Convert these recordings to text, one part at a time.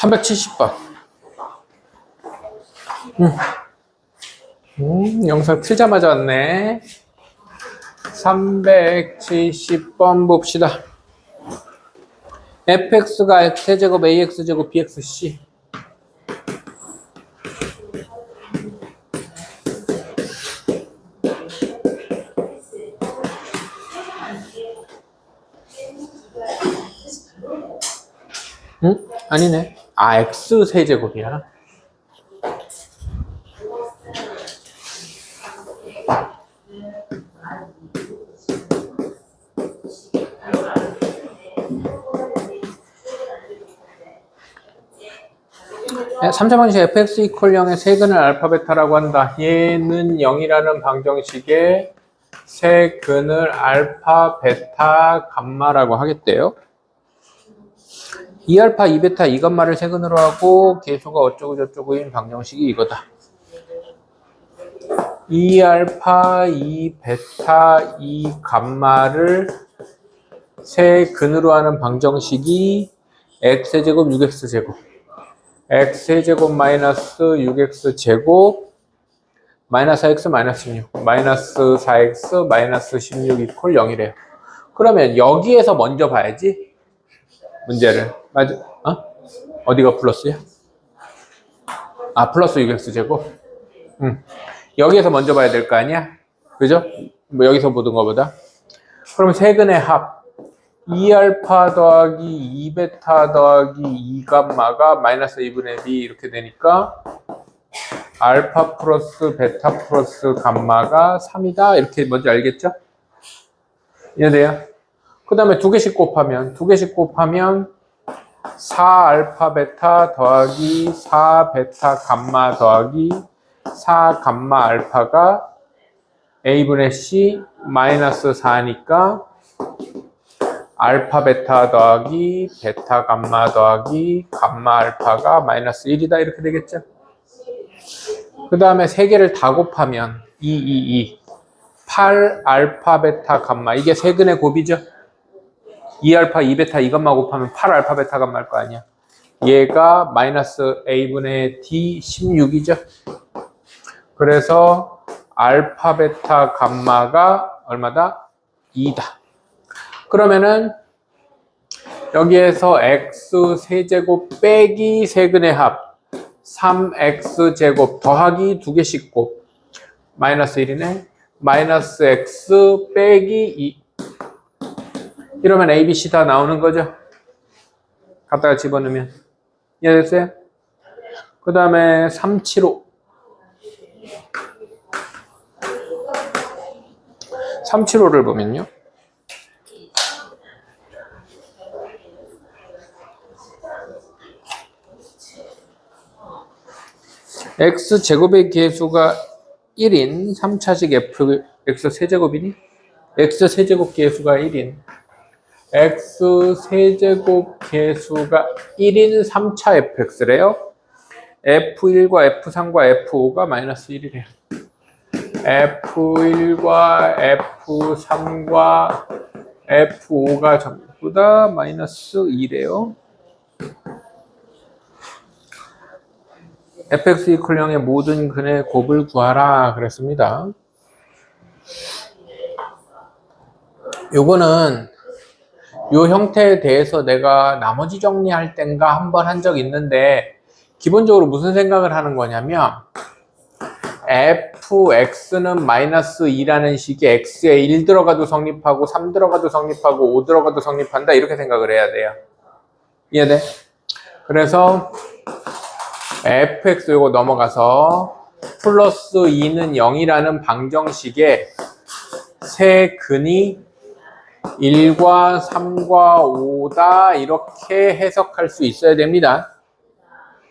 370번. 영상 틀자마자 왔네. 370번 봅시다. fx가 x제곱 ax제곱 bxc. 아니네. 아, x 세제곱이야. 네, 3차 방식 fx 이퀄 0의 세근을 알파 베타라고 한다. 얘는 0이라는 방정식의 세근을 알파 베타 감마라고 하겠대요. 2알파 2베타 2감마를 세근으로 하고 계수가 어쩌고 저쩌고인 방정식이 이거다. 2알파 2베타 2감마를 세근으로 하는 방정식이 x제곱 6x제곱 x제곱 마이너스 6x제곱 마이너스 4x 마이너스 16 마이너스 4x 마이너스 16 이퀄 0이래요. 그러면 여기에서 먼저 봐야지 문제를. 맞아? 어디가 플러스야? 아, 플러스 6x제곱. 여기에서 먼저 봐야 될 거 아니야? 그죠? 뭐 여기서 보던 거보다. 그럼 세근의 합 2알파 더하기 2베타 더하기 2감마가 마이너스 2분의 b 이렇게 되니까 알파 플러스 베타 플러스 감마가 3이다 이렇게 먼저 알겠죠? 이해돼요? 그 다음에 두 개씩 곱하면 4알파 베타 더하기 4베타 감마 더하기 4감마 알파가 a분의 c 마이너스 4니까 알파 베타 더하기 베타 감마 더하기 감마 알파가 마이너스 1이다 이렇게 되겠죠? 그 다음에 세 개를 다 곱하면 8 알파 베타 감마 이게 세근의 곱이죠? 2알파 2베타 2감마 곱하면 8 알파 베타 감마일 거 아니야. 얘가 마이너스 a분의 d 16이죠? 그래서 알파 베타 감마가 얼마다? 2다. 그러면은 여기에서 x 세제곱 빼기 세근의 합 3x제곱 더하기 두 개씩 곱 마이너스 1이네. 마이너스 x 빼기 2 이러면 a, b, c 다 나오는 거죠. 갖다가 집어넣으면 이해됐어요? 그 다음에 375 375를 보면요 x제곱의 계수가 1인 3차식 f x세제곱이니? x세제곱 계수가 1인 x세제곱 계수가 1인 3차 fx래요. f1과 f3과 f5가 마이너스 1이래요. f1과 f3과 f5가 전부 다 마이너스 2래요. fx 이퀄 0의 모든 근의 곱을 구하라 그랬습니다. 요거는 요 형태에 대해서 내가 나머지 정리할 땐가 한번 한 적 있는데 기본적으로 무슨 생각을 하는 거냐면 fx는 마이너스 2라는 식이 x에 1 들어가도 성립하고 3 들어가도 성립하고 5 들어가도 성립한다 이렇게 생각을 해야 돼요. 이해돼? 그래서 fx 요거 넘어가서 플러스 2는 0이라는 방정식에 세근이 1과 3과 5다 이렇게 해석할 수 있어야 됩니다.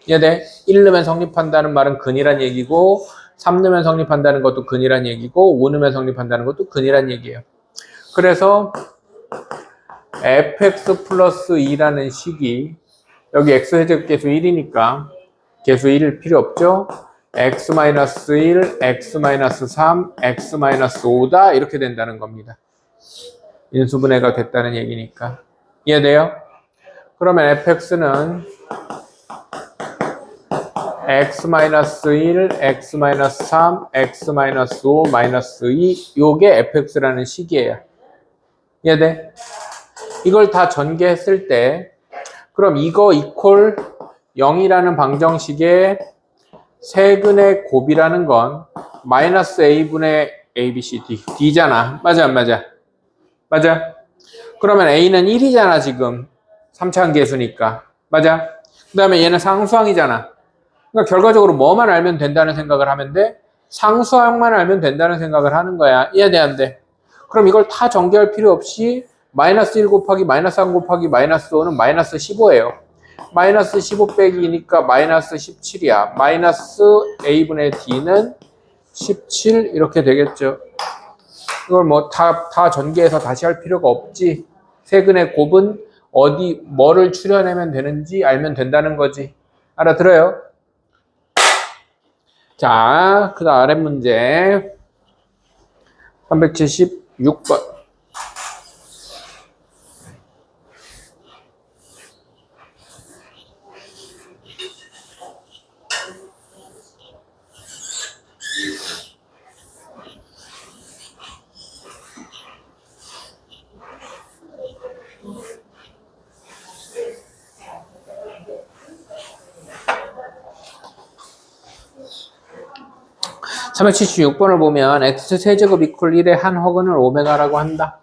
이해돼? 1 넣으면 성립한다는 말은 근이란 얘기고 3 넣으면 성립한다는 것도 근이란 얘기고 5 넣으면 성립한다는 것도 근이란 얘기예요. 그래서 fx 플러스 2라는 식이 여기 x세제곱 계수 1이니까 계수 1일 필요 없죠? x-1, x-3, x-5다 이렇게 된다는 겁니다. 인수분해가 됐다는 얘기니까. 이해돼요? 그러면 fx는 x-1, x-3, x-5, -2 요게 fx라는 식이에요. 이해돼? 이걸 다 전개했을 때 그럼 이거 이퀄 0이라는 방정식의 세근의 곱이라는 건 마이너스 a분의 abcd d잖아. 맞아 안 맞아? 맞아? 그러면 a는 1이잖아 지금 3차 계수니까. 맞아? 그 다음에 얘는 상수항이잖아. 그러니까 결과적으로 뭐만 알면 된다는 생각을 하면 돼? 상수항만 알면 된다는 생각을 하는 거야. 이해돼 안 돼? 그럼 이걸 다 전개할 필요 없이 마이너스 1 곱하기 마이너스 3 곱하기 마이너스 5는 마이너스 15예요. 마이너스 15 빼기 2니까 마이너스 17이야. 마이너스 a분의 d는 17 이렇게 되겠죠. 이걸 뭐 다 전개해서 다시 할 필요가 없지. 세근의 곱은 어디 뭐를 추려내면 되는지 알면 된다는 거지. 알아들어요? 자, 그 다음 아래 문제 376번. 자, 376번을 보면 x세제곱 이퀄 1의 한 허근을 오메가라고 한다.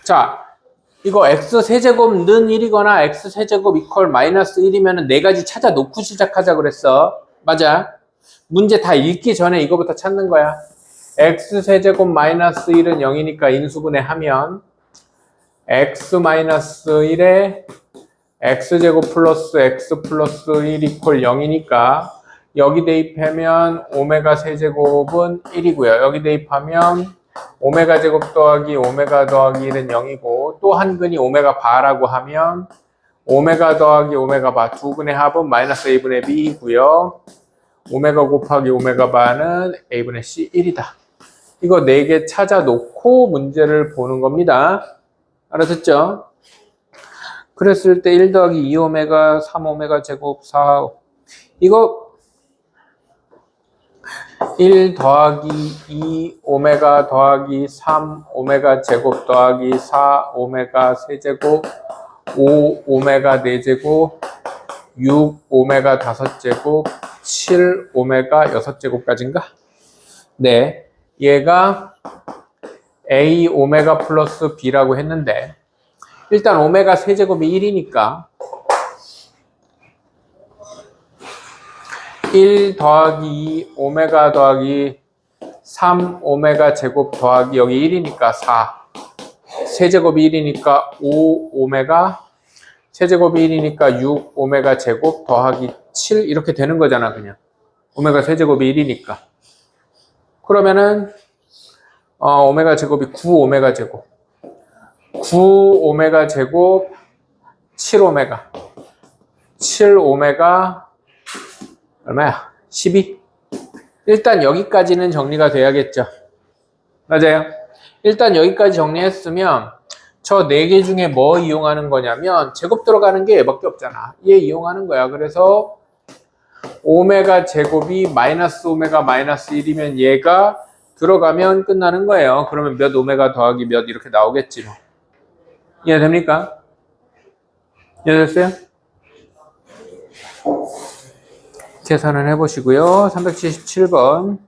자, 이거 x세제곱 는 1이거나 x세제곱 이퀄 마이너스 1이면 네 가지 찾아 놓고 시작하자 그랬어. 맞아. 문제 다 읽기 전에 이거부터 찾는 거야. x세제곱 마이너스 1은 0이니까 인수분해 하면 x 마이너스 1에 x제곱 플러스 x 플러스 1 이퀄 0이니까 여기 대입하면 오메가 세제곱은 1이고요. 여기 대입하면 오메가 제곱 더하기 오메가 더하기 1은 0이고 또 한 근이 오메가 바라고 하면 오메가 더하기 오메가 바 두 근의 합은 마이너스 a분의 b이고요. 오메가 곱하기 오메가 바는 a분의 c 1이다. 이거 4개 찾아 놓고 문제를 보는 겁니다. 알아듣죠? 그랬을 때 1 더하기 2오메가 3오메가 제곱 4 이거 1 더하기 2 오메가 더하기 3 오메가 제곱 더하기 4 오메가 세제곱 5 오메가 4제곱 6 오메가 5제곱 7 오메가 6제곱까지인가? 네, 얘가 a 오메가 플러스 b라고 했는데 일단 오메가 세제곱이 1이니까 1 더하기 2 오메가 더하기 3 오메가 제곱 더하기 여기 1이니까 4 세제곱이 1이니까 5 오메가 세제곱이 1이니까 6 오메가 제곱 더하기 7 이렇게 되는 거잖아 그냥 오메가 세제곱이 1이니까 그러면은 오메가 제곱이 9 오메가 제곱 9 오메가 제곱 7 오메가 7 오메가 얼마야? 12? 일단 여기까지는 정리가 돼야겠죠. 맞아요. 일단 여기까지 정리했으면 저 4개 중에 뭐 이용하는 거냐면 제곱 들어가는 게 얘밖에 없잖아. 얘 이용하는 거야. 그래서 오메가 제곱이 마이너스 오메가 마이너스 1이면 얘가 들어가면 끝나는 거예요. 그러면 몇 오메가 더하기 몇 이렇게 나오겠지 뭐. 이해됩니까? 이해됐어요? 계산을 해보시고요. 377번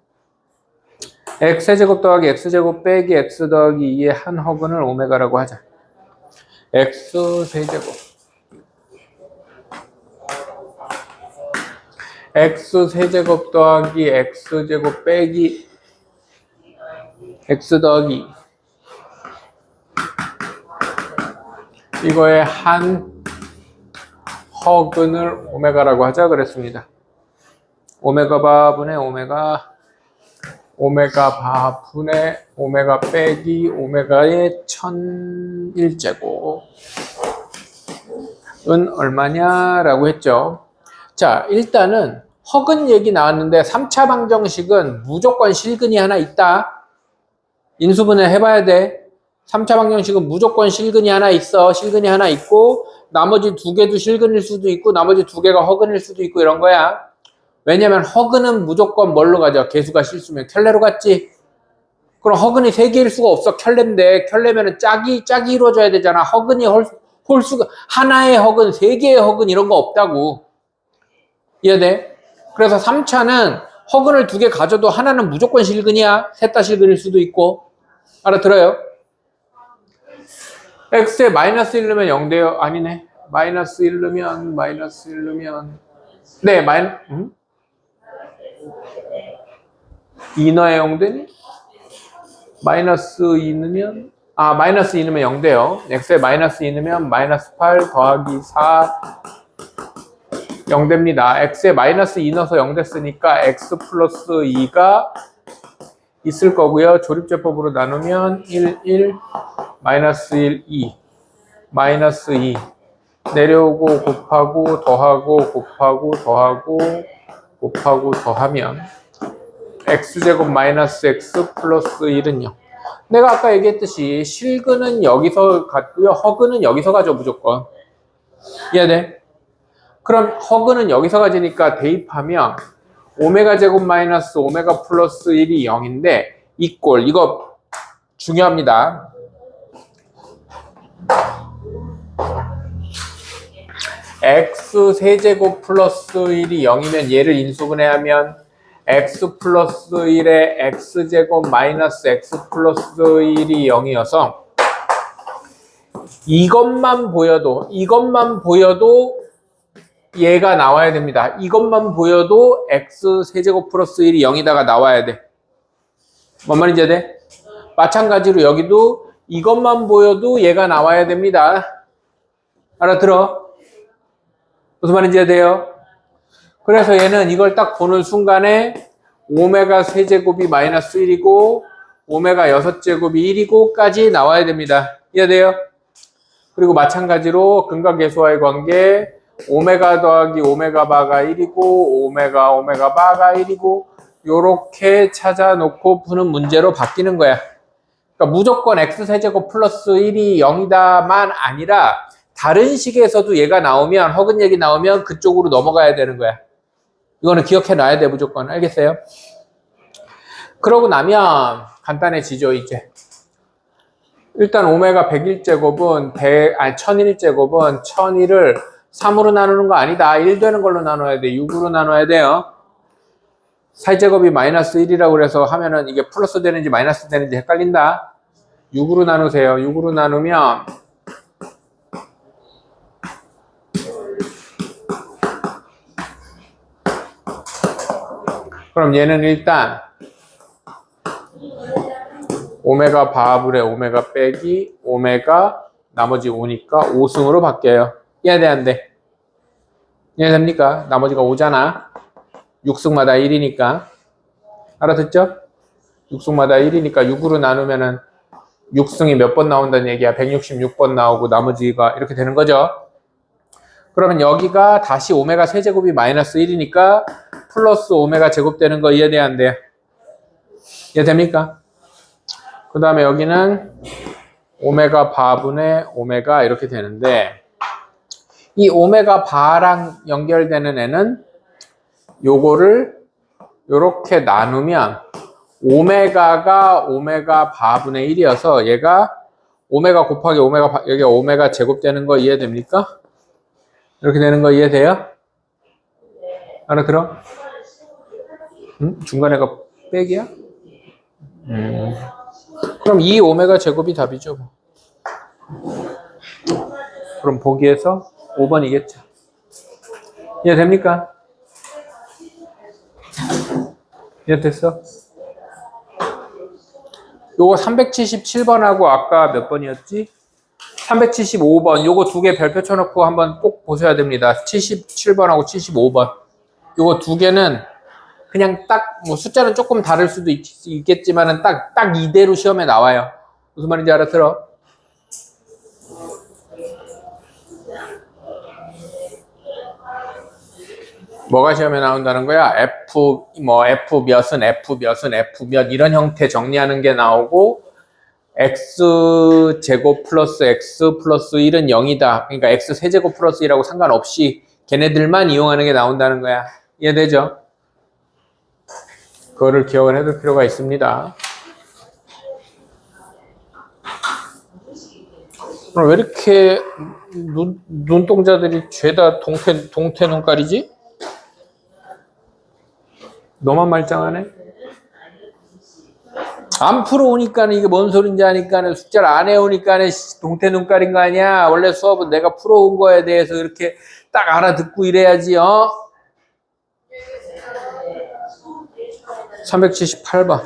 x제곱 더하기 x제곱 빼기 x 더하기 2의 한 허근을 오메가라고 하자. x세제곱 x세제곱 더하기 x제곱 빼기 x 더하기 이거의 한 허근을 오메가라고 하자 그랬습니다. 오메가 바분의 오메가 바분의 오메가 빼기 오메가의 1001제곱은 얼마냐라고 했죠. 자, 일단은 허근 얘기 나왔는데 3차 방정식은 무조건 실근이 하나 있다. 인수분해 해봐야 돼. 3차 방정식은 무조건 실근이 하나 있어. 실근이 하나 있고 나머지 두 개도 실근일 수도 있고 나머지 두 개가 허근일 수도 있고 이런 거야. 왜냐면 허근은 무조건 뭘로 가죠? 개수가 실수면 켤레로 갔지. 그럼 허근이 세 개일 수가 없어. 켤레인데 켤레면은 짝이 이루어져야 되잖아. 허근이 홀수가 하나의 허근, 세 개의 허근 이런 거 없다고. 이해돼? 그래서 3차는 허근을 두 개 가져도 하나는 무조건 실근이야. 셋 다 실근일 수도 있고. 알아들어요? x에 마이너스 1 넣으면 0 돼요. 아니네. 마이너스 1 넣으면 네, 2 넣어야 0 되니? 마이너스 2 넣으면 마이너스 2 넣으면 0 돼요. x에 마이너스 2 넣으면 마이너스 8 더하기 4 0 됩니다. x에 마이너스 2 넣어서 0 됐으니까 x 플러스 2가 있을 거고요. 조립제법으로 나누면 1, 마이너스 1, 2, 마이너스 2 내려오고 곱하고 더하고 곱하고 더하고 곱하고 더하면 x제곱 마이너스 x 플러스 1은 0. 내가 아까 얘기했듯이 실근은 여기서 갔고요. 허근은 여기서 가죠. 무조건. 이해돼? 그럼 허근은 여기서 가지니까 대입하면 오메가 제곱 마이너스 오메가 플러스 1이 0인데 이 꼴 이거 중요합니다. x 세제곱 플러스 1이 0이면 얘를 인수분해하면 x 플러스 1에 x제곱 마이너스 x 플러스 1이 0이어서 이것만 보여도 얘가 나와야 됩니다. 이것만 보여도 x 세제곱 플러스 1이 0이다가 나와야 돼. 뭔 말인지 이해돼? 마찬가지로 여기도 이것만 보여도 얘가 나와야 됩니다. 알아들어? 무슨 말인지 이해돼요? 그래서 얘는 이걸 딱 보는 순간에 오메가 세제곱이 마이너스 1이고 오메가 6제곱이 1이고까지 나와야 됩니다. 이해돼요? 그리고 마찬가지로 근각계수와의 관계 오메가 더하기 오메가 바가 1이고 오메가 바가 1이고 요렇게 찾아놓고 푸는 문제로 바뀌는 거야. 그러니까 무조건 x세제곱 플러스 1이 0이다만 아니라 다른 식에서도 얘가 나오면 허근 얘기 나오면 그쪽으로 넘어가야 되는 거야. 이거는 기억해 놔야 돼 무조건. 알겠어요? 그러고 나면 간단해지죠 이제. 일단 오메가 101제곱은 1001제곱은 1001을 3으로 나누는 거 아니다. 1 되는 걸로 나눠야 돼. 6으로 나눠야 돼요. 사제곱이 마이너스 1이라고 그래서 하면은 이게 플러스 되는지 마이너스 되는지 헷갈린다. 6으로 나누세요. 6으로 나누면 그럼 얘는 일단 오메가 바분의 오메가 빼기 오메가 나머지 5니까 5승으로 바뀌어요. 이해돼 안 돼? 이해됩니까? 나머지가 5잖아. 6승마다 1이니까. 알아듣죠? 6승마다 1이니까 6으로 나누면은 6승이 몇 번 나온다는 얘기야. 166번 나오고 나머지가 이렇게 되는 거죠. 그러면 여기가 다시 오메가 세제곱이 마이너스 1이니까 플러스 오메가 제곱 되는 거 이해돼 안 돼? 이해됩니까? 그 다음에 여기는 오메가 바분의 오메가 이렇게 되는데 이 오메가 바랑 연결되는 애는 요거를 요렇게 나누면 오메가가 오메가 바분의 1이어서 얘가 오메가 곱하기 오메가 여기가 오메가 제곱 되는 거 이해됩니까? 이렇게 되는 거 이해돼요? 알아들어? 중간에가 빼기야? 그럼 이 오메가 제곱이 답이죠. 그럼 보기에서 5번이겠죠. 이해됩니까? 이해됐어? 요거 377번하고 아까 몇 번이었지? 375번 요거 두 개 별표 쳐놓고 한번 꼭 보셔야 됩니다. 77번하고 75번 요거 두 개는 그냥 딱 뭐 숫자는 조금 다를 수도 있겠지만은 딱 이대로 시험에 나와요. 무슨 말인지 알아들어? 뭐가 시험에 나온다는 거야? F 몇은 F 몇은 F 몇 이런 형태 정리하는 게 나오고 X 제곱 플러스 X 플러스 1은 0이다. 그러니까 X 세제곱 플러스 1하고 상관없이 걔네들만 이용하는 게 나온다는 거야. 이해되죠? 그거를 기억을 해둘 필요가 있습니다. 그럼 왜 이렇게 눈동자들이 죄다 동태 눈깔이지? 너만 말짱하네? 안 풀어오니까는 이게 뭔 소린지 아니까는 숙제를 안 해오니까는 동태 눈깔인 거 아니야? 원래 수업은 내가 풀어온 거에 대해서 이렇게 딱 알아듣고 이래야지, 378번.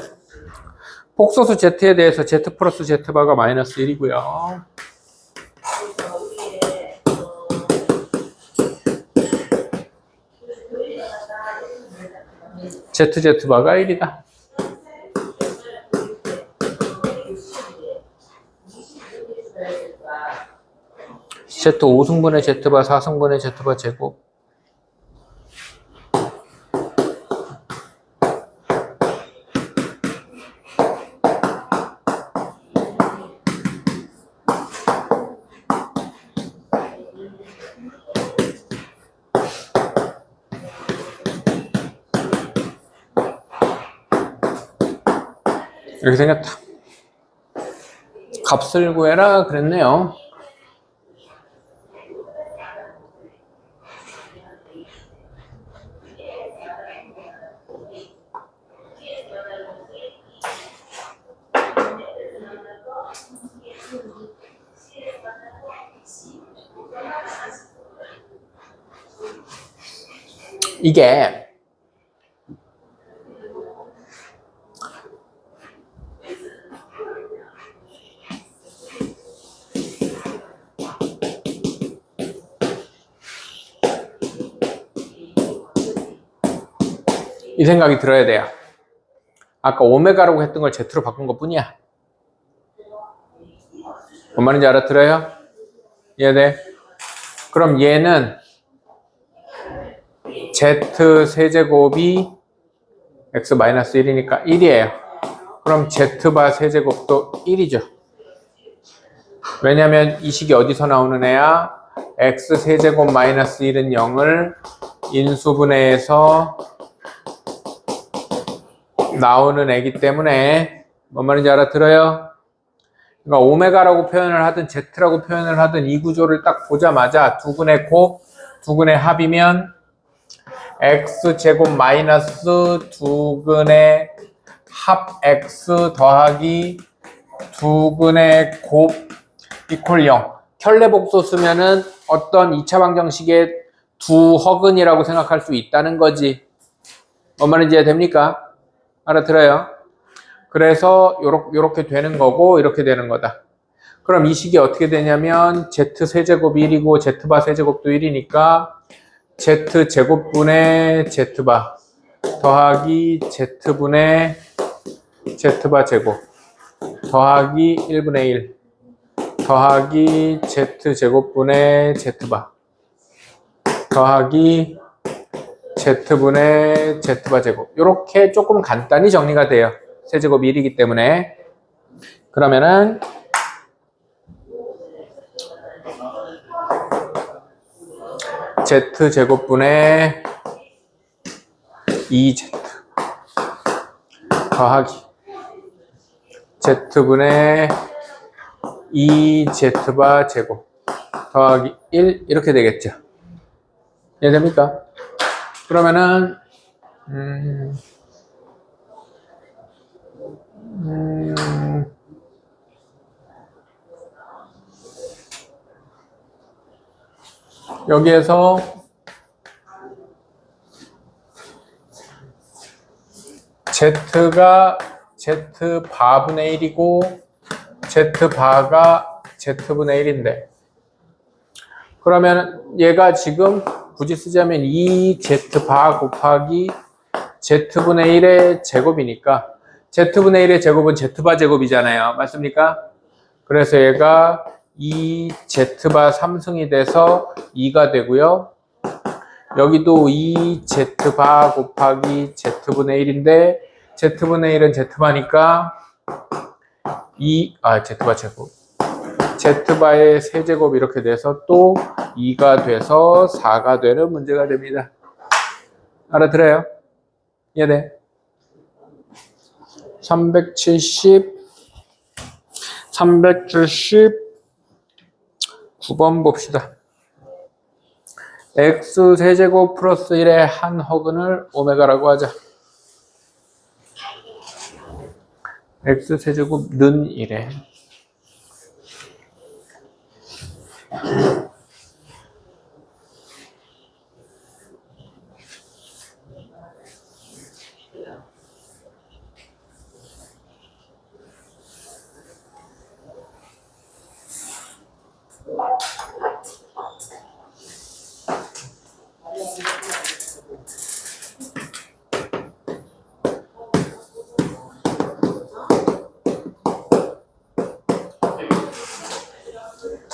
복소수 Z에 대해서 Z 플러스 Z바가 마이너스 1이고요. ZZ바가 1이다. Z 5승분의 Z바 4승분의 Z바 제곱. 이렇게 생겼다. 값을 구해라 그랬네요. 이게 이 생각이 들어야 돼요. 아까 오메가라고 했던 걸 Z로 바꾼 것 뿐이야. 뭔 말인지 알아들어요? 이해돼? 그럼 얘는 Z 세제곱이 X-1이니까 1이에요. 그럼 Z바 세제곱도 1이죠. 왜냐면 이 식이 어디서 나오는 애야? X 세제곱 마이너스 1은 0을 인수분해해서 나오는 애기 때문에 뭔 말인지 알아들어요? 그러니까 오메가라고 표현을 하든 Z라고 표현을 하든 이 구조를 딱 보자마자 두근의 곱, 두근의 합이면 X제곱 마이너스 두근의 합 X 더하기 두근의 곱 이퀄 0. 켤레복소 쓰면은 어떤 2차 방정식의 두 허근이라고 생각할 수 있다는 거지. 뭔 말인지 이해됩니까? 알아들어요? 그래서 요렇게 되는 거고 이렇게 되는 거다. 그럼 이 식이 어떻게 되냐면 Z 세제곱이 1이고 Z바 세제곱도 1이니까 Z 제곱분의 Z바 더하기 Z분의 Z바 제곱 더하기 1분의 1 더하기 Z 제곱분의 Z바 더하기 Z분의 Z바 제곱. 이렇게 조금 간단히 정리가 돼요. 세제곱이 1이기 때문에. 그러면은 Z 제곱분의 2Z 더하기 Z분의 2Z바 제곱 더하기 1 이렇게 되겠죠. 이해됩니까? 그러면은 여기에서 Z가 Z바분의 1이고 Z바가 Z분의 1인데 그러면 얘가 지금 굳이 쓰자면 2Z바 곱하기 Z분의 1의 제곱이니까 Z분의 1의 제곱은 Z바 제곱이잖아요. 맞습니까? 그래서 얘가 2Z바 3승이 돼서 2가 되고요. 여기도 2z바 곱하기 z분의 1인데 z분의 1은 z바니까 z바 제곱 z바의 세제곱 이렇게 돼서 또 2가 돼서 4가 되는 문제가 됩니다. 알아들어요? 이해돼? 379번 봅시다. x 세제곱 플러스 1의 한 허근을 오메가라고 하자. x 세제곱는 1에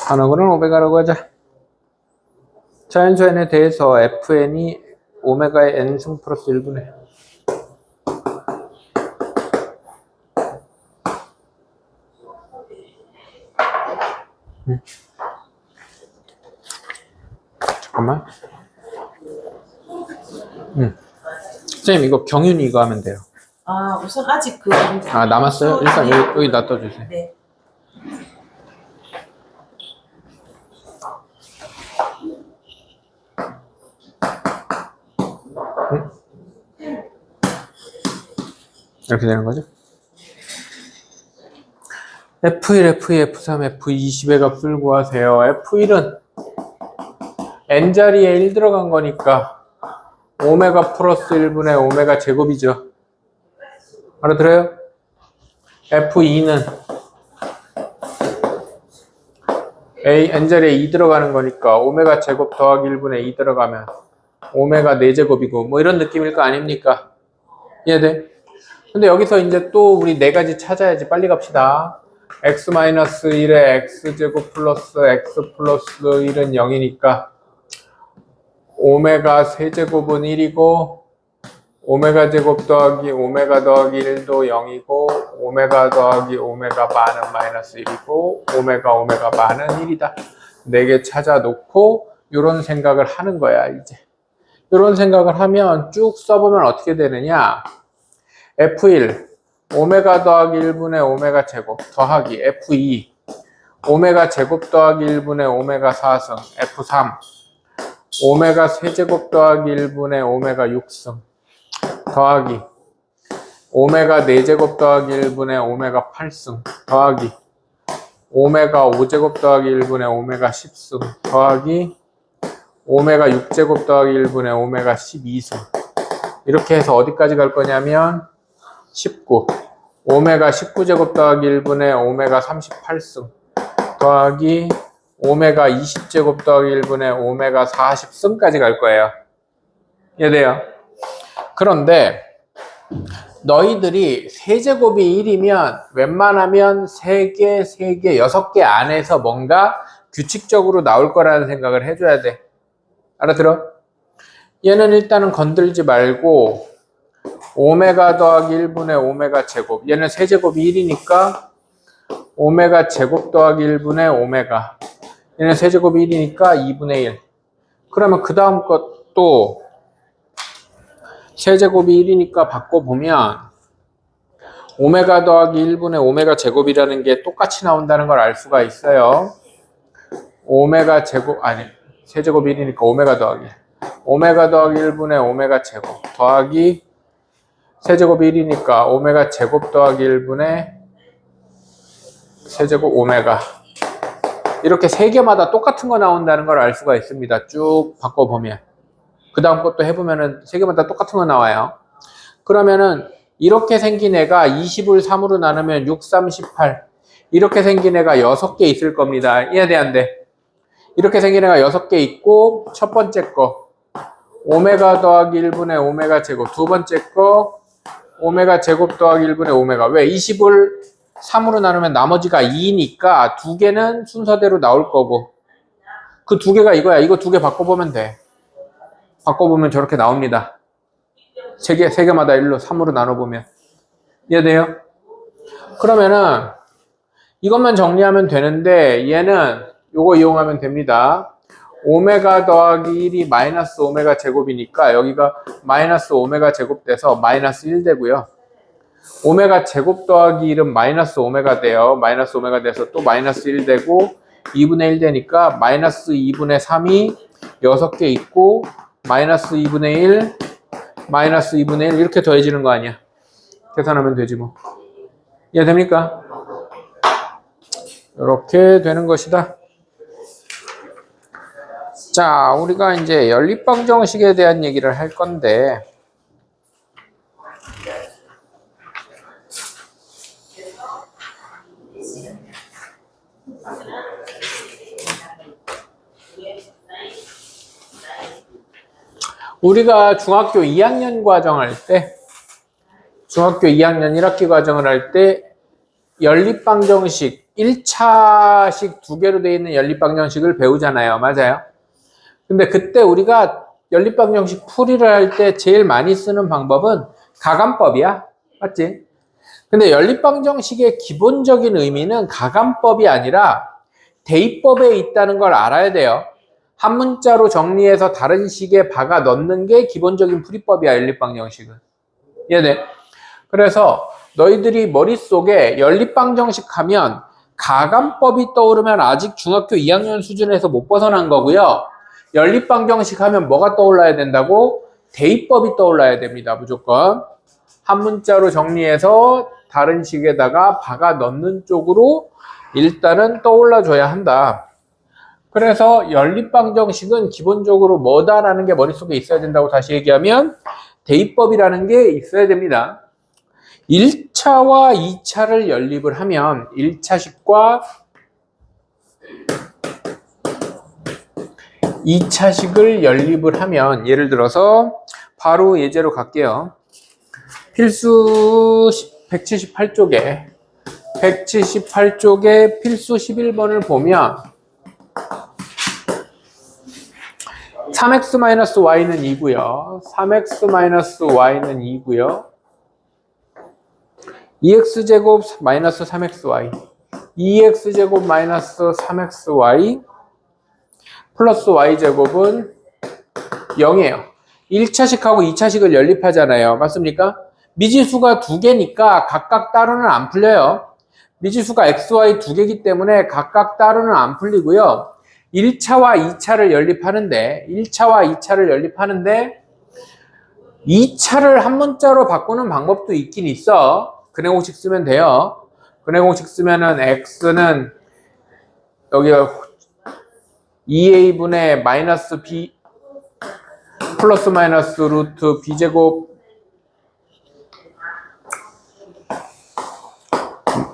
한 허근을 오메가라고 하자. 자연수 n에 대해서 fn이 오메가의 n승 플러스 1분의 잠깐만. 선생님 이거 경윤이 이거 하면 돼요. 우선 아직 그 남았어요? 일단 여기 놔둬주세요. 네. 이렇게 되는 거죠? F1, F2, F3, F20의 값을 구하세요. F1은 n자리에 1 들어간 거니까 오메가 플러스 1분의 오메가 제곱이죠. 알아들어요? F2는 n자리에 2 들어가는 거니까 오메가 제곱 더하기 1분의 2 들어가면 오메가 4제곱이고 뭐 이런 느낌일 거 아닙니까? 이해돼? 근데 여기서 이제 또 우리 4가지 찾아야지. 빨리 갑시다. x-1의 x제곱 플러스 x 플러스 1은 0이니까 오메가 세제곱은 1이고 오메가 제곱 더하기 오메가 더하기 1도 0이고 오메가 더하기 오메가 반은 마이너스 1이고 오메가 반은 1이다. 4개 찾아놓고 이런 생각을 하는 거야. 이제 이런 생각을 하면 쭉 써보면 어떻게 되느냐. F1 오메가 더하기 1분의 오메가 제곱 더하기 F2 오메가 제곱 더하기 1분의 오메가 4승 F3 오메가 세제곱 더하기 1분의 오메가 6승 더하기 오메가 4제곱 더하기 1분의 오메가 8승 더하기 오메가 5제곱 더하기 1분의 오메가 10승 더하기 오메가 6제곱 더하기 1분의 오메가 12승. 이렇게 해서 어디까지 갈 거냐면 19 오메가 19제곱 더하기 1분의 오메가 38승 더하기 오메가 20제곱 더하기 1분의 오메가 40승까지 갈 거예요. 이해돼요? 그런데 너희들이 세제곱이 1이면 웬만하면 3개, 6개 안에서 뭔가 규칙적으로 나올 거라는 생각을 해줘야 돼. 알아들어? 얘는 일단은 건들지 말고 오메가 더하기 1분의 오메가 제곱. 얘는 세제곱이 1이니까 오메가 제곱 더하기 1분의 오메가. 얘는 세제곱이 1이니까 2분의 1. 그러면 그 다음 것도 세제곱이 1이니까 바꿔보면 오메가 더하기 1분의 오메가 제곱이라는 게 똑같이 나온다는 걸 알 수가 있어요. 오메가 제곱, 세제곱이 1이니까 오메가 더하기 1분의 오메가 제곱 더하기 세제곱이 1이니까 오메가 제곱 더하기 1분의 세제곱 오메가. 이렇게 3개마다 똑같은 거 나온다는 걸 알 수가 있습니다. 쭉 바꿔보면. 그 다음 것도 해보면은 3개마다 똑같은 거 나와요. 그러면은 이렇게 생긴 애가 20을 3으로 나누면 6, 3, 18. 이렇게 생긴 애가 6개 있을 겁니다. 이해돼 안 돼? 이렇게 생긴 애가 6개 있고 첫 번째 거 오메가 더하기 1분의 오메가 제곱. 두 번째 거 오메가 제곱 더하기 1분의 오메가. 왜? 20을 3으로 나누면 나머지가 2니까 2개는 순서대로 나올 거고 그 2개가 이거야. 이거 2개 바꿔보면 돼. 바꿔보면 저렇게 나옵니다. 세 개마다 1로 3으로 나눠보면. 이해돼요? 그러면은 이것만 정리하면 되는데 얘는 요거 이용하면 됩니다. 오메가 더하기 1이 마이너스 오메가 제곱이니까 여기가 마이너스 오메가 제곱 돼서 마이너스 1 되고요. 오메가 제곱 더하기 1은 마이너스 오메가 돼요. 마이너스 오메가 돼서 또 마이너스 1 되고 2분의 1 되니까 마이너스 2분의 3이 6개 있고 마이너스 2분의 1, 마이너스 2분의 1 이렇게 더해지는 거 아니야. 계산하면 되지 뭐. 이해됩니까? 이렇게 되는 것이다. 자, 우리가 이제 연립방정식에 대한 얘기를 할 건데 우리가 중학교 2학년 과정할 때 중학교 2학년 1학기 과정을 할 때 연립방정식 1차식 두 개로 되어 있는 연립방정식을 배우잖아요. 맞아요? 근데 그때 우리가 연립방정식 풀이를 할 때 제일 많이 쓰는 방법은 가감법이야. 맞지? 근데 연립방정식의 기본적인 의미는 가감법이 아니라 대입법에 있다는 걸 알아야 돼요. 한 문자로 정리해서 다른 식에 박아 넣는 게 기본적인 풀이법이야, 연립방정식은. 이해돼? 그래서 너희들이 머릿속에 연립방정식 하면 가감법이 떠오르면 아직 중학교 2학년 수준에서 못 벗어난 거고요. 연립방정식 하면 뭐가 떠올라야 된다고? 대입법이 떠올라야 됩니다. 무조건. 한 문자로 정리해서 다른 식에다가 박아 넣는 쪽으로 일단은 떠올라 줘야 한다. 그래서 연립방정식은 기본적으로 뭐다라는 게 머릿속에 있어야 된다고 다시 얘기하면 대입법이라는 게 있어야 됩니다. 1차와 2차를 연립을 하면 1차식과 2차식을 연립을 하면 예를 들어서 바로 예제로 갈게요. 필수 178쪽에 필수 11번을 보면 3x-y는 2고요. 3x-y는 2고요. 2x제곱 마이너스 3xy 2x제곱 마이너스 3xy 플러스 y제곱은 0이에요. 1차식하고 2차식을 연립하잖아요. 맞습니까? 미지수가 두 개니까 각각 따로는 안 풀려요. 미지수가 xy 두 개이기 때문에 각각 따로는 안 풀리고요. 1차와 2차를 연립하는데 2차를 한 문자로 바꾸는 방법도 있긴 있어. 근해 공식 쓰면 돼요. 근해 공식 쓰면은 x는 여기 2a분의 마이너스 b 플러스 마이너스 루트 b제곱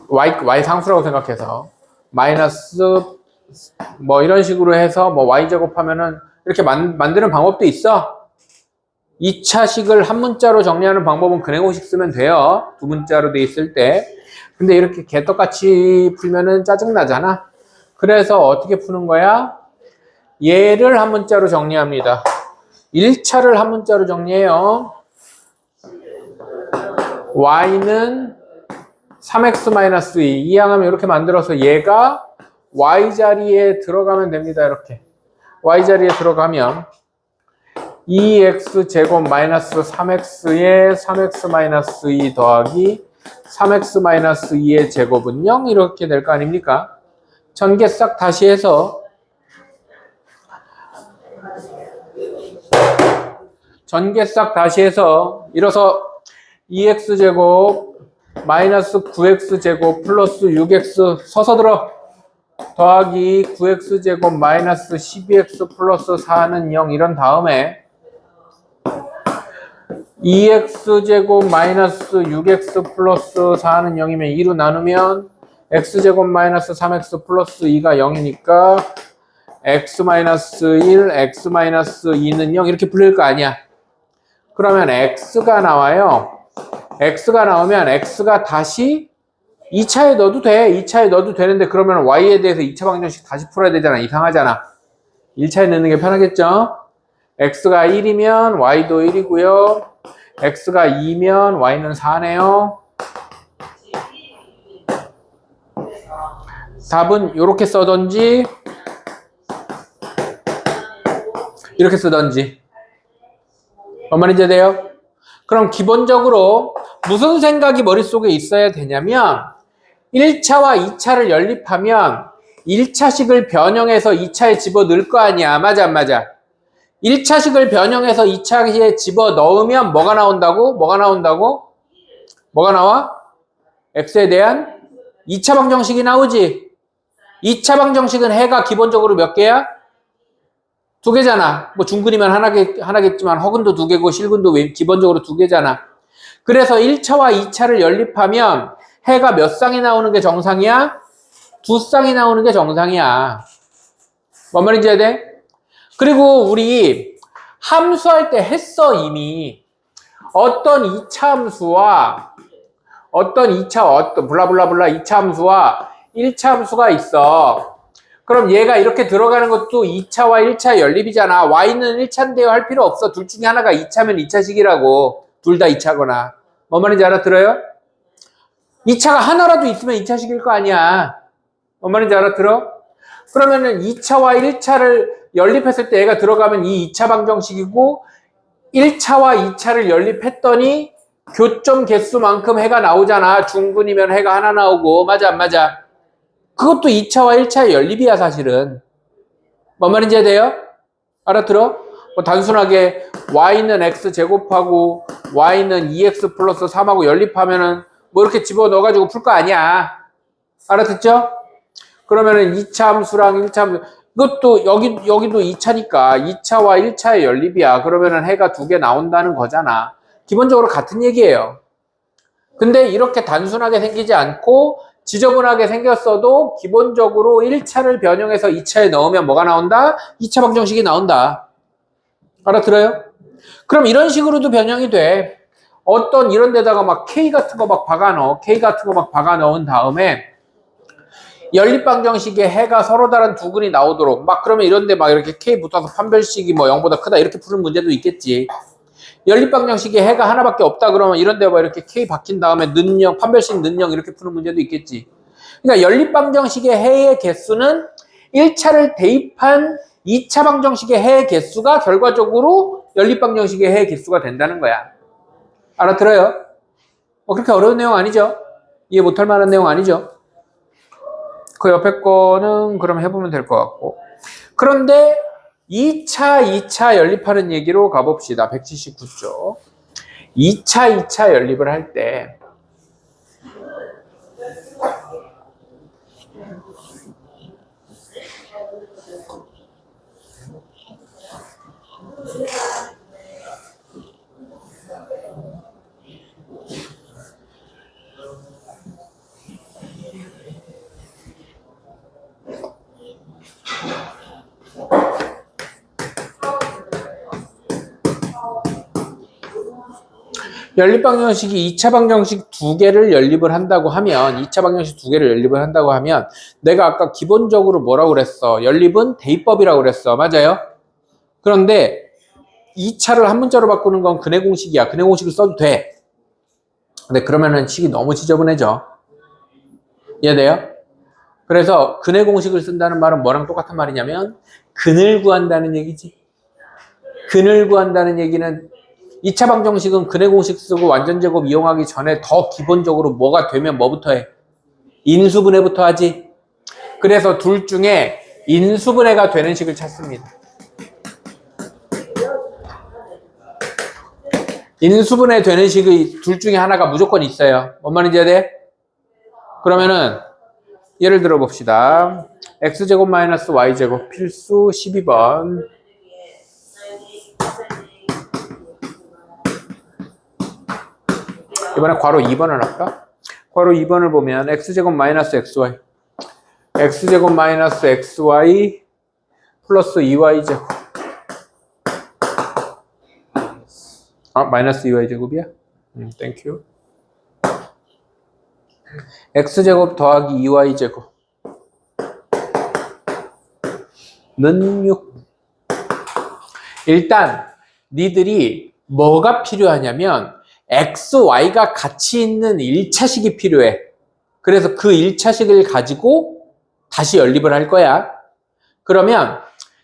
y 상수라고 생각해서 마이너스 뭐 이런 식으로 해서 뭐 y제곱 하면은 이렇게 만드는 방법도 있어. 2차식을 한 문자로 정리하는 방법은 근해 공식 쓰면 돼요. 두 문자로 돼 있을 때. 근데 이렇게 개떡같이 풀면은 짜증나잖아. 그래서 어떻게 푸는 거야? 얘를 한 문자로 정리합니다. 1차를 한 문자로 정리해요. y는 3x-2 이항하면 이렇게 만들어서 얘가 y 자리에 들어가면 됩니다. 이렇게 y 자리에 들어가면 2x제곱 마이너스 3x에 3x-2 더하기 3x-2의 제곱은 0 이렇게 될 거 아닙니까? 전개 싹 다시 해서 이래서 2x제곱 마이너스 9x제곱 플러스 6x 서서 들어 더하기 9x제곱 마이너스 12x 플러스 4는 0 이런 다음에 2x제곱 마이너스 6x 플러스 4는 0이면 2로 나누면 x제곱 마이너스 3x 플러스 2가 0이니까 x 마이너스 1, x 마이너스 2는 0 이렇게 풀릴 거 아니야. 그러면 x가 나와요. x가 나오면 x가 다시 2차에 넣어도 돼. 2차에 넣어도 되는데 그러면 y에 대해서 2차 방정식 다시 풀어야 되잖아. 이상하잖아. 1차에 넣는 게 편하겠죠? x가 1이면 y도 1이고요. x가 2면 y는 4네요. 답은 이렇게 써던지 이렇게 쓰던지. 뭔 말인지 돼요? 그럼 기본적으로 무슨 생각이 머릿속에 있어야 되냐면 1차와 2차를 연립하면 1차식을 변형해서 2차에 집어넣을 거 아니야. 맞아 안 맞아? 1차식을 변형해서 2차에 집어넣으면 뭐가 나온다고? 뭐가 나온다고? 뭐가 나와? x에 대한 2차 방정식이 나오지. 2차 방정식은 해가 기본적으로 몇 개야? 두 개잖아. 뭐 중근이면 하나겠지만 허근도 두 개고 실근도 기본적으로 두 개잖아. 그래서 1차와 2차를 연립하면 해가 몇 쌍이 나오는 게 정상이야? 두 쌍이 나오는 게 정상이야. 뭔 말인지 해야 돼? 그리고 우리 함수할 때 했어 이미. 어떤 2차 함수와 어떤 2차 블라블라블라 2차 함수와 1차 함수가 있어. 그럼 얘가 이렇게 들어가는 것도 2차와 1차 연립이잖아. y는 1차인데요 할 필요 없어. 둘 중에 하나가 2차면 2차식이라고. 둘 다 2차거나. 뭔 말인지 알아들어요? 2차가 하나라도 있으면 2차식일 거 아니야. 뭔 말인지 알아들어? 그러면은 2차와 1차를 연립했을 때 얘가 들어가면 이 2차 방정식이고 1차와 2차를 연립했더니 교점 개수만큼 해가 나오잖아. 중근이면 해가 하나 나오고. 맞아 안 맞아? 그것도 2차와 1차의 연립이야 사실은. 뭔 말인지 해야 돼요? 알아들어? 뭐 단순하게 y는 x 제곱하고 y는 2x 플러스 3하고 연립하면은 뭐 이렇게 집어넣어가지고 풀 거 아니야. 알아듣죠? 그러면은 2차 함수랑 1차 함수 이것도 여기도 2차니까 2차와 1차의 연립이야. 그러면은 해가 두 개 나온다는 거잖아. 기본적으로 같은 얘기예요. 근데 이렇게 단순하게 생기지 않고 지저분하게 생겼어도 기본적으로 1차를 변형해서 2차에 넣으면 뭐가 나온다? 2차 방정식이 나온다. 알아들어요? 그럼 이런 식으로도 변형이 돼. 어떤 이런 데다가 막 K 같은 거 막 박아넣어. K 같은 거 막 박아넣은 다음에 연립방정식에 해가 서로 다른 두 근이 나오도록 막 그러면 이런데 막 이렇게 K 붙어서 판별식이 뭐 0보다 크다 이렇게 푸는 문제도 있겠지. 연립방정식에 해가 하나밖에 없다 그러면 이런데 뭐 이렇게 K 박힌 다음에 는영 판별식 는영 이렇게 푸는 문제도 있겠지. 그러니까 연립방정식의 해의 개수는 1차를 대입한 2차 방정식의 해의 개수가 결과적으로 연립방정식의 해의 개수가 된다는 거야. 알아들어요? 그렇게 어려운 내용 아니죠? 이해 못할 만한 내용 아니죠? 그 옆에 거는 그럼 해보면 될 것 같고. 그런데 2차 연립하는 얘기로 가봅시다. 179쪽. 2차 연립을 할 때 연립 방정식이 2차 방정식 두 개를 연립을 한다고 하면 2차 방정식 두 개를 연립을 한다고 하면 내가 아까 기본적으로 뭐라고 그랬어? 연립은 대입법이라고 그랬어. 맞아요? 그런데 2차를 한 문자로 바꾸는 건 근해 공식이야. 근해 공식을 써도 돼. 근데 그러면은 식이 너무 지저분해져. 이해돼요? 그래서 근해 공식을 쓴다는 말은 뭐랑 똑같은 말이냐면 근을 구한다는 얘기지. 근을 구한다는 얘기는 2차 방정식은 근해 공식 쓰고 완전 제곱 이용하기 전에 더 기본적으로 뭐가 되면 뭐부터 해? 인수분해부터 하지. 그래서 둘 중에 인수분해가 되는 식을 찾습니다. 인수분해 되는 식의 둘 중에 하나가 무조건 있어요. 뭔 말인지 해야 돼? 그러면은 예를 들어 봅시다. x제곱 마이너스 y제곱 필수 12번. 이번에 괄호 2번을 할까? 괄호 2번을 보면 x제곱 마이너스 xy x제곱 마이너스 xy 플러스 2y제곱 마이너스 2y제곱이야? 땡큐. x제곱 더하기 2y제곱 는 6. 일단 니들이 뭐가 필요하냐면 x, y가 같이 있는 1차식이 필요해. 그래서 그 1차식을 가지고 다시 연립을 할 거야. 그러면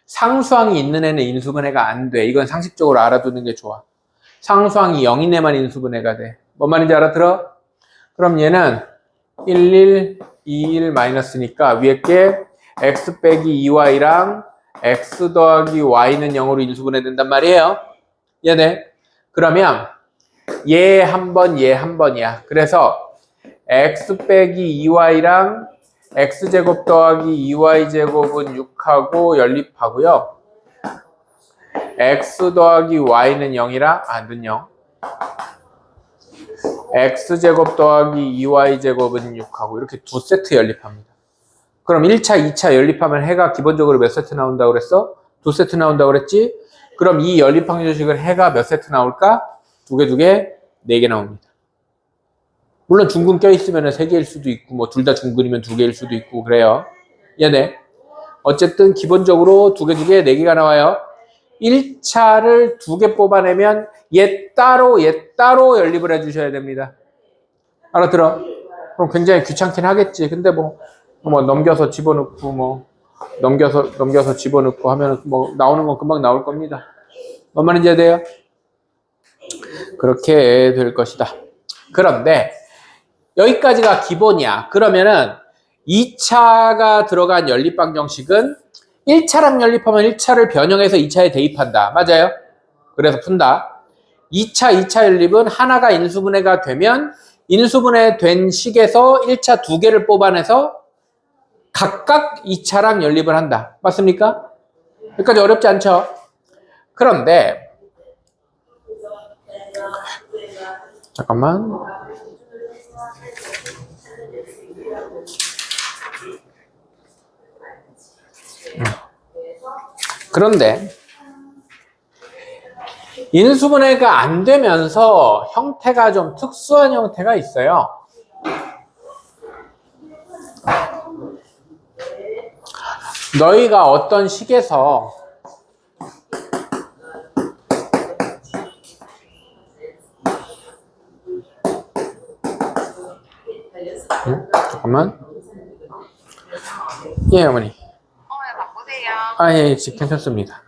상수항이 있는 애는 인수분해가 안 돼. 이건 상식적으로 알아두는 게 좋아. 상수항이 0인 애만 인수분해가 돼. 뭔 말인지 알아들어? 그럼 얘는 1, 1, 2, 1 마이너스니까 위에 게 x 빼기 2y랑 x 더하기 y는 0으로 인수분해 된단 말이에요. 얘네. 그러면 얘 한 번, 얘 한 번이야. 그래서 x 빼기 2y랑 x제곱 더하기 2y제곱은 6하고 연립하고요. x 더하기 y는 0이라 는 0. x제곱 더하기 2y제곱은 6하고 이렇게 두 세트 연립합니다. 그럼 1차, 2차 연립하면 해가 기본적으로 몇 세트 나온다고 그랬어? 두 세트 나온다고 그랬지? 그럼 이 연립방정식은 해가 몇 세트 나올까? 두 개, 네 개 나옵니다. 물론 중근 껴있으면 3개일 수도 있고 뭐 둘 다 중근이면 2개일 수도 있고 그래요. 얘네. 어쨌든 기본적으로 2개, 4개가 나와요. 1차를 2개 뽑아내면 얘 따로 연립을 해주셔야 됩니다. 알아들어? 그럼 굉장히 귀찮긴 하겠지. 근데 뭐 넘겨서 집어넣고 넘겨서 집어넣고 하면 뭐 나오는 건 금방 나올 겁니다. 뭔 말인지 이해돼요? 그렇게 될 것이다. 그런데 여기까지가 기본이야. 그러면은 2차가 들어간 연립방정식은 1차랑 연립하면 1차를 변형해서 2차에 대입한다. 맞아요? 그래서 푼다. 2차 연립은 하나가 인수분해가 되면 인수분해 된 식에서 1차 2개를 뽑아내서 각각 2차랑 연립을 한다. 맞습니까? 여기까지 어렵지 않죠? 그런데 잠깐만. 그런데 인수분해가 안 되면서 형태가 좀 특수한 형태가 있어요. 너희가 어떤 식에서 잠깐만. 예, 어머니. 바쁘세요? 예, 괜찮습니다.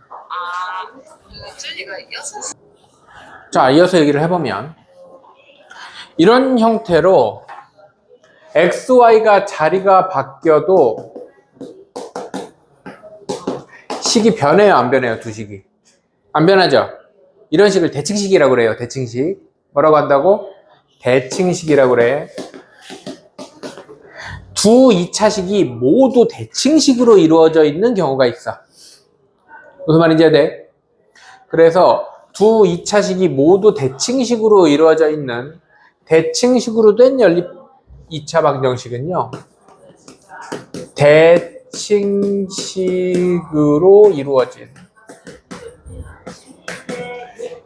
자, 이어서 얘기를 해보면 이런 형태로 x, y가 자리가 바뀌어도 식이 변해요, 안 변해요? 두 식이 안 변하죠? 이런 식을 대칭식이라고 그래요. 대칭식. 뭐라고 한다고? 대칭식이라고 그래. 두 2차식이 모두 대칭식으로 이루어져 있는 경우가 있어. 무슨 말인지 해야 돼? 그래서 두 2차식이 모두 대칭식으로 이루어져 있는 대칭식으로 된 연립 2차 방정식은요, 대칭식으로 이루어진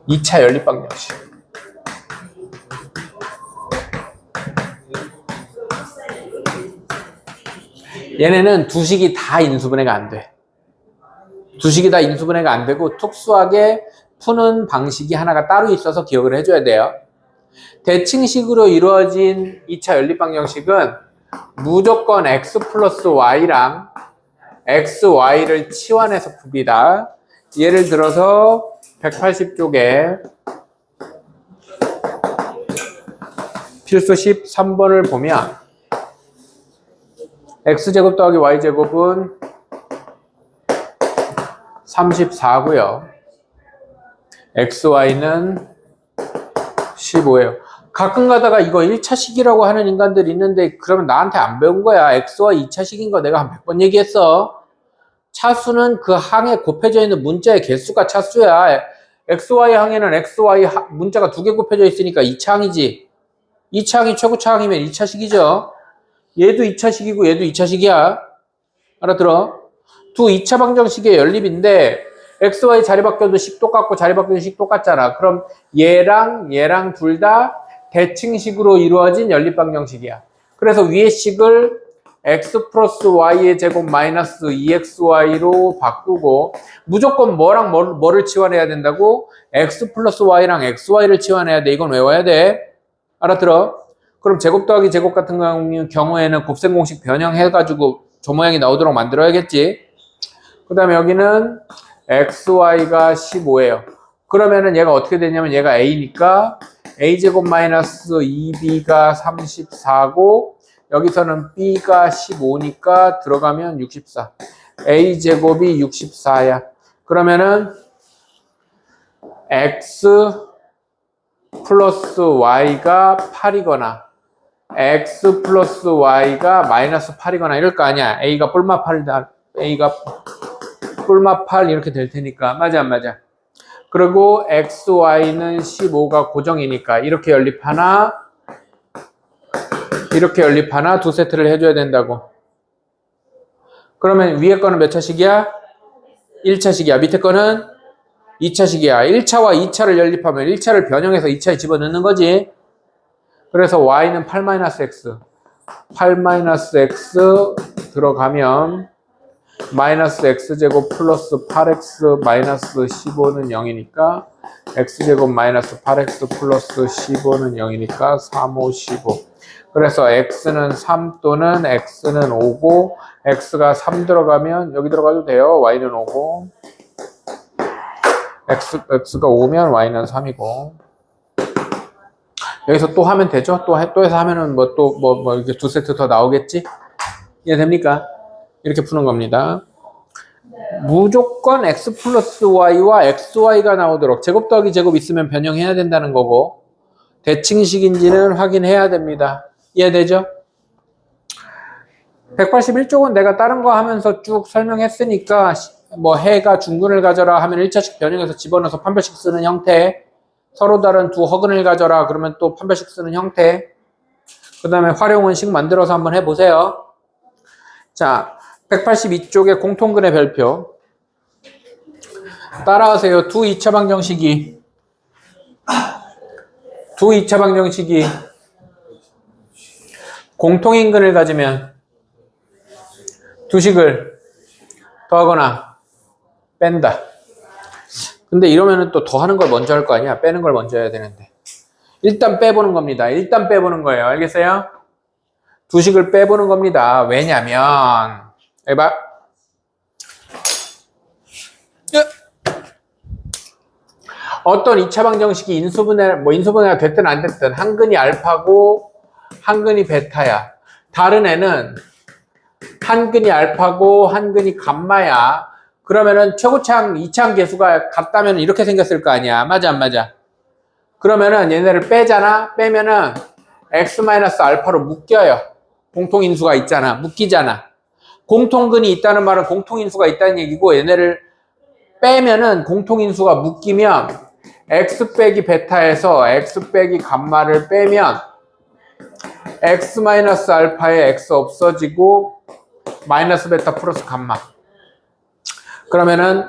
2차 연립 방정식. 얘네는 두 식이 다 인수분해가 안 돼. 두 식이 다 인수분해가 안 되고 특수하게 푸는 방식이 하나가 따로 있어서 기억을 해줘야 돼요. 대칭식으로 이루어진 2차 연립방정식은 무조건 x 플러스 y랑 x, y를 치환해서 풉니다. 예를 들어서 180쪽에 필수 13번을 보면 x제곱 더하기 y제곱은 34고요. xy는 15예요. 가끔 가다가 이거 1차식이라고 하는 인간들이 있는데 그러면 나한테 안 배운 거야. xy 2차식인 거 내가 한 100번 얘기했어. 차수는 그 항에 곱해져 있는 문자의 개수가 차수야. xy 항에는 xy 문자가 2개 곱해져 있으니까 2차항이지. 2차항이 최고차항이면 2차식이죠. 얘도 2차식이고 얘도 2차식이야. 알아들어? 두 2차 방정식의 연립인데 xy 자리 바뀌어도 식 똑같고 자리 바뀌어도 식 똑같잖아. 그럼 얘랑 둘 다 대칭식으로 이루어진 연립 방정식이야. 그래서 위의 식을 x 플러스 y의 제곱 마이너스 2xy로 바꾸고 무조건 뭐랑 뭐를 치환해야 된다고? x 플러스 y랑 xy를 치환해야 돼. 이건 외워야 돼. 알아들어? 그럼 제곱 더하기 제곱 같은 경우에는 곱셈 공식 변형해가지고 저 모양이 나오도록 만들어야겠지. 그 다음에 여기는 xy가 15예요. 그러면은 얘가 어떻게 되냐면 얘가 a니까 a제곱 마이너스 2b가 34고 여기서는 b가 15니까 들어가면 64. a제곱이 64야. 그러면은 x 플러스 y가 8이거나 x 플러스 y가 마이너스 8이거나 이럴 거 아니야. a가 뿔마 8이다. a가 뿔마 8 이렇게 될 테니까. 맞아 안 맞아? 그리고 xy는 15가 고정이니까 이렇게 연립하나 이렇게 연립하나 두 세트를 해줘야 된다고. 그러면 위에 거는 몇 차식이야? 1차식이야. 밑에 거는 2차식이야. 1차와 2차를 연립하면 1차를 변형해서 2차에 집어넣는 거지. 그래서 y는 8-x 8-x 들어가면 마이너스 x제곱 플러스 8x 마이너스 15는 0이니까 x제곱 마이너스 8x 플러스 15는 0이니까 3, 5, 15. 그래서 x는 3 또는 x는 5고 x가 3 들어가면 여기 들어가도 돼요. y는 5고 x가 5면 y는 3이고 여기서 또 하면 되죠? 또 해서 하면은 뭐 이렇게 두 세트 더 나오겠지? 이해됩니까? 이렇게 푸는 겁니다. 무조건 x 플러스 y와 xy가 나오도록 제곱 더하기 제곱 있으면 변형해야 된다는 거고 대칭식인지는 확인해야 됩니다. 이해되죠? 181쪽은 내가 다른 거 하면서 쭉 설명했으니까 뭐 해가 중근을 가져라 하면 1차식 변형해서 집어넣어서 판별식 쓰는 형태, 서로 다른 두 허근을 가져라 그러면 또 판별식 쓰는 형태, 그 다음에 활용은식 만들어서 한번 해보세요. 자, 182쪽의 공통근의 별표 따라하세요. 두 2차 방정식이 공통인근을 가지면 두 식을 더하거나 뺀다. 근데 이러면은 또 더하는 걸 먼저 할 거 아니야? 빼는 걸 먼저 해야 되는데 일단 빼보는 겁니다. 일단 빼보는 거예요. 알겠어요? 두 식을 빼보는 겁니다. 왜냐면 해봐. 어떤 2차 방정식이 인수분해가 됐든 안 됐든 한 근이 알파고 한 근이 베타야. 다른 애는 한 근이 알파고 한 근이 감마야. 그러면은 최고차항 2차항 계수가 같다면 이렇게 생겼을 거 아니야. 맞아 안 맞아? 그러면은 얘네를 빼잖아. 빼면은 x-알파로 묶여요. 공통인수가 있잖아. 묶이잖아. 공통근이 있다는 말은 공통인수가 있다는 얘기고 얘네를 빼면은 공통인수가 묶이면 x 빼기 베타에서 x 빼기 감마를 빼면 x-알파에 x 없어지고 마이너스 베타 플러스 감마. 그러면은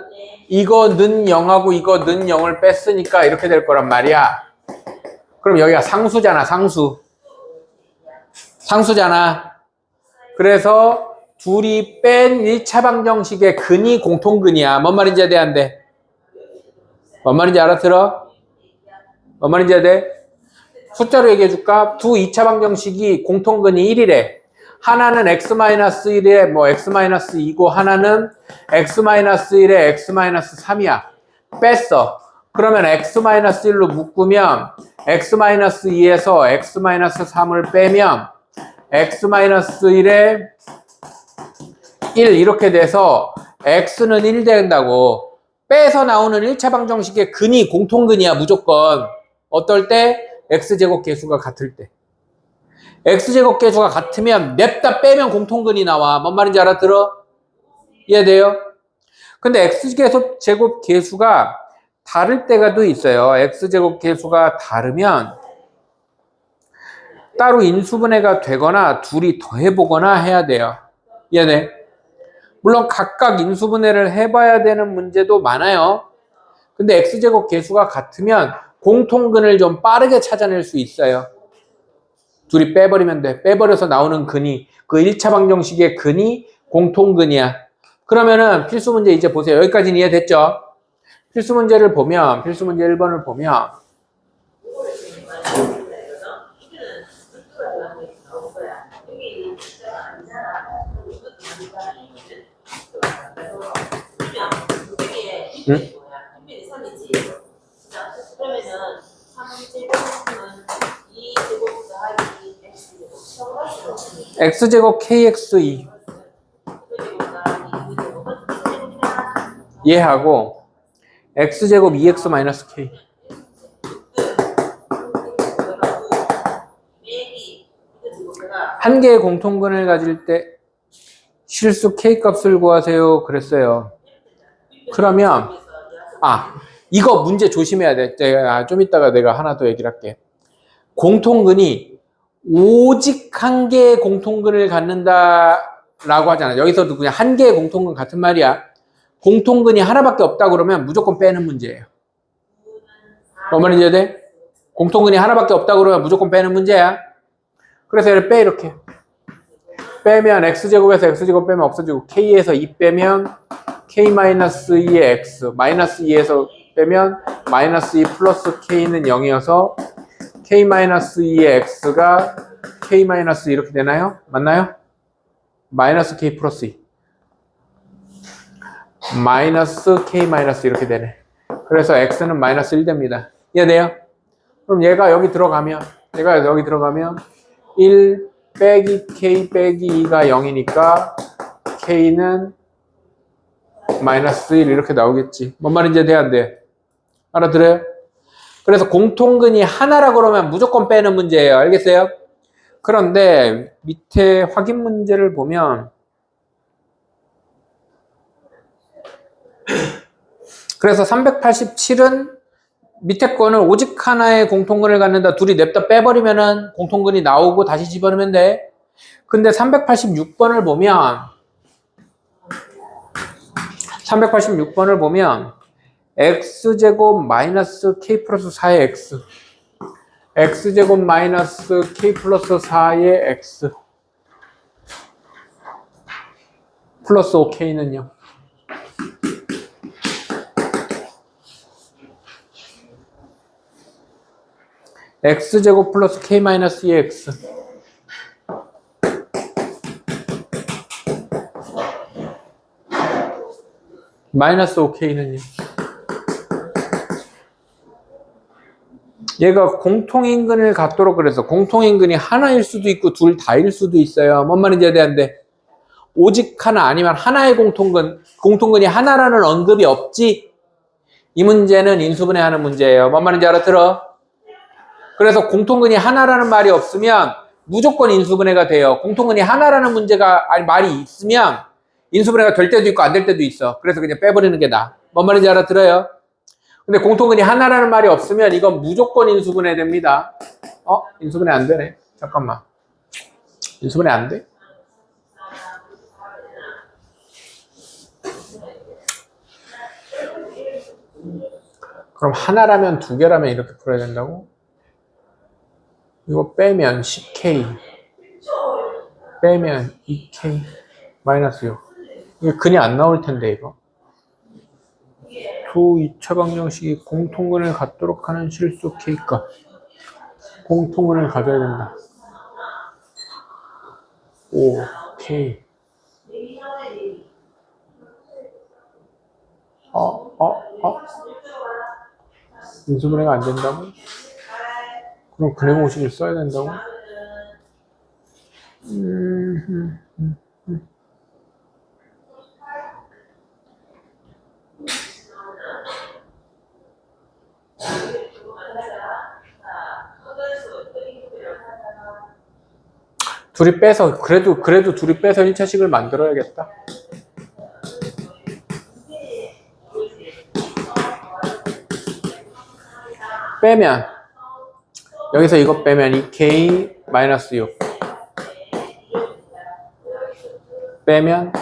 이거는 0하고 이거는 0을 뺐으니까 이렇게 될 거란 말이야. 그럼 여기가 상수잖아. 상수잖아. 그래서 둘이 뺀 1차 방정식의 근이 공통근이야. 뭔 말인지 해야 돼, 안 돼? 뭔 말인지 알아들어? 뭔 말인지 해야 돼? 숫자로 얘기해 줄까? 두 2차 방정식이 공통근이 1이래. 하나는 x-1에 뭐 x-2고 하나는 x-1에 x-3이야. 뺐어. 그러면 x-1로 묶으면 x-2에서 x-3을 빼면 x-1에 1 이렇게 돼서 x는 1 된다고. 빼서 나오는 1차 방정식의 근이 공통근이야. 무조건. 어떨 때? x제곱 계수가 같을 때. x제곱 계수가 같으면 냅다 빼면 공통근이 나와. 뭔 말인지 알아들어? 이해돼요? 근데 x제곱 계수가 다를 때가 또 있어요. x제곱 계수가 다르면 따로 인수분해가 되거나 둘이 더해보거나 해야 돼요. 이해돼? 물론 각각 인수분해를 해봐야 되는 문제도 많아요. 근데 x제곱 계수가 같으면 공통근을 좀 빠르게 찾아낼 수 있어요. 둘이 빼버리면 돼. 빼버려서 나오는 근이 그 1차 방정식의 근이 공통근이야. 그러면은 필수 문제 이제 보세요. 여기까지는 이해됐죠? 필수 문제를 보면 필수 문제 1번을 보면 응? x제곱 kx2 얘하고 x제곱 2x 마이너스 k 한 개의 공통근을 가질 때 실수 k 값을 구하세요 그랬어요. 그러면 이거 문제 조심해야 돼. 좀 이따가 내가 하나 더 얘기를 할게. 공통근이 오직 한 개의 공통근을 갖는다라고 하잖아. 여기서도 그냥 한 개의 공통근 같은 말이야. 공통근이 하나밖에 없다 그러면 무조건 빼는 문제예요. 뭔 말인지 이해돼? 공통근이 하나밖에 없다 그러면 무조건 빼는 문제야. 그래서 얘를 빼 이렇게. 빼면 x제곱에서 x제곱 빼면 없어지고 k에서 2 빼면 k-2의 x 마이너스 2에서 빼면 마이너스 2 플러스 k는 0이어서 k-2의 x가 k- 이렇게 되나요? 맞나요? 마이너스 k 플러스 2 마이너스 k 이렇게 되네. 그래서 x는 마이너스 1 됩니다. 이해돼요? 그럼 얘가 여기 들어가면 1 빼기 k 빼기 2가 0이니까 k는 마이너스 1 이렇게 나오겠지. 뭔 말인지 돼야 안 돼? 알아들어요? 그래서 공통근이 하나라 그러면 무조건 빼는 문제예요. 알겠어요? 그런데 밑에 확인 문제를 보면 그래서 387은 밑에 거는 오직 하나의 공통근을 갖는다. 둘이 냅다 빼버리면은 공통근이 나오고 다시 집어넣으면 돼. 근데 386번을 보면 x제곱 마이너스 k 플러스 4의 x x제곱 마이너스 k 플러스 4의 x 플러스 5k는요. x제곱 플러스 k 마이너스 2x 마이너스 5k는요. 얘가 공통인근을 갖도록 그래서 공통인근이 하나일 수도 있고 둘 다일 수도 있어요. 뭔 말인지 이해돼야 돼? 오직 하나 아니면 하나의 공통근이 하나라는 언급이 없지. 이 문제는 인수분해하는 문제예요. 뭔 말인지 알아들어? 그래서 공통근이 하나라는 말이 없으면 무조건 인수분해가 돼요. 공통근이 하나라는 말이 있으면 인수분해가 될 때도 있고 안 될 때도 있어. 그래서 그냥 빼버리는 게 나아. 뭔 말인지 알아들어요? 근데 공통근이 하나라는 말이 없으면 이건 무조건 인수분해 됩니다. 인수분해 안 되네. 잠깐만. 인수분해 안 돼? 그럼 하나라면 두 개라면 이렇게 풀어야 된다고? 이거 빼면 10k 빼면 2k 마이너스 6 이게 근이 안 나올 텐데 이거 두 2차 방정식이 공통근을 갖도록 하는 실수 k값 공통근을 가져야 된다. 5k 인수분해가 안 된다고? 그럼 근해 공식을 써야 된다고? 둘이 빼서 그래도 둘이 빼서 1차식을 만들어야겠다. 빼면 여기서 이거 빼면 2k 마이너스 6 빼면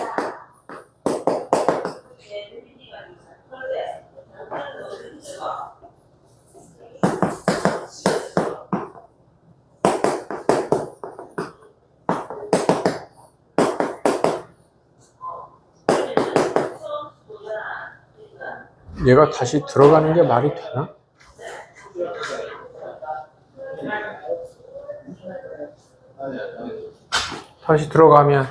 얘가 다시 들어가는 게 말이 되나? 다시 들어가면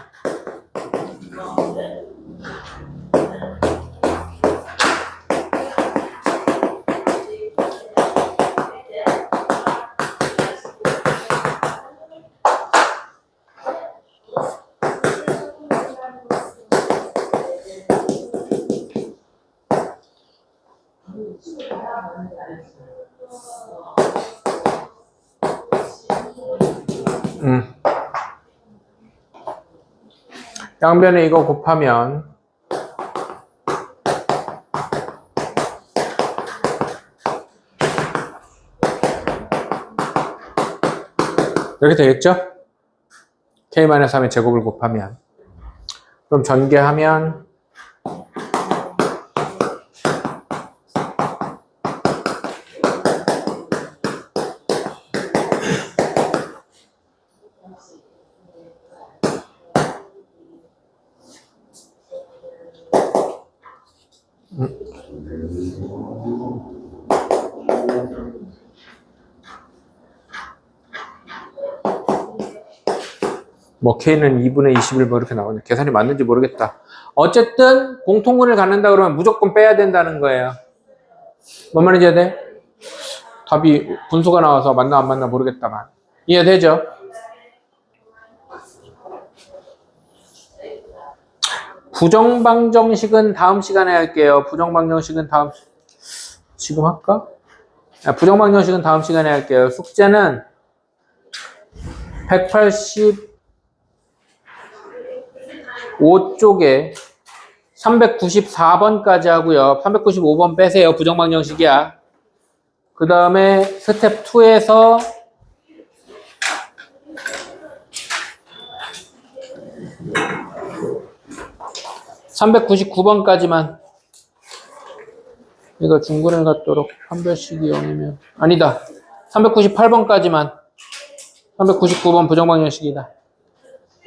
양변에 이거 곱하면 이렇게 되겠죠? k-3의 제곱을 곱하면 그럼 전개하면 뭐 k는 2분의 21 뭐 이렇게 나오네. 계산이 맞는지 모르겠다. 어쨌든 공통분을 갖는다 그러면 무조건 빼야 된다는 거예요. 뭔 말인지 이해돼? 답이 분수가 나와서 맞나 안 맞나 모르겠다만 이해되죠? 부정방정식은 다음 시간에 할게요. 부정방정식은 지금 할까? 부정방정식은 다음 시간에 할게요. 숙제는 185쪽에 394번까지 하고요. 395번 빼세요. 부정방정식이야. 그 다음에 스텝 2에서 399번까지만 이거 중근을 갖도록 판별식이 0이면 아니다. 398번까지만 399번 부정방정식이다.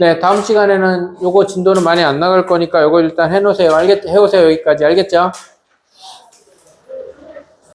네, 다음 시간에는 요거 진도는 많이 안 나갈 거니까 요거 일단 해놓으세요. 해오세요. 여기까지. 알겠죠?